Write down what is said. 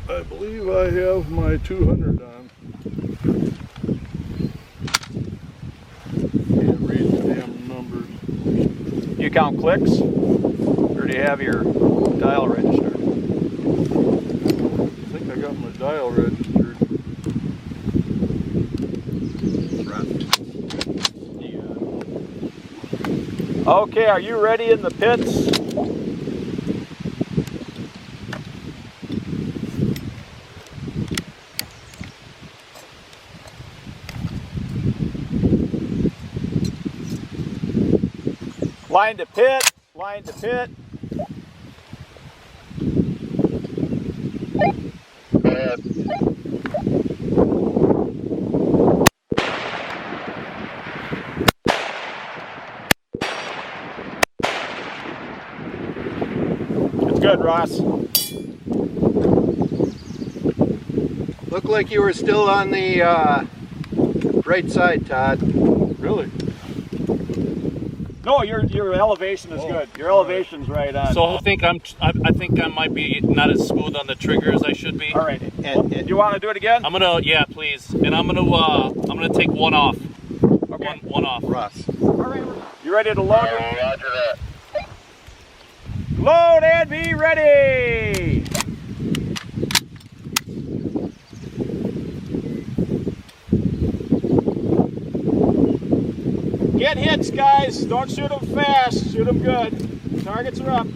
I believe I have my 200 on. Can't read the damn numbers. You count clicks, or do you have your dial registered? I think I got my dial registered. Okay, are you ready in the pits? Line to pit, line to pit. It's good, Ross. Looked like you were still on the right side, Todd. Really? No, your elevation is good. Your elevation's right on. So I think I might be not as smooth on the trigger as I should be. All right. You want to do it again? I'm gonna, yeah, please. And I'm gonna take one off. Okay. One off. Russ. All right. You ready to load? Roger that. Load and be ready. Get hits, guys. Don't shoot them fast. Shoot them good. Targets are up.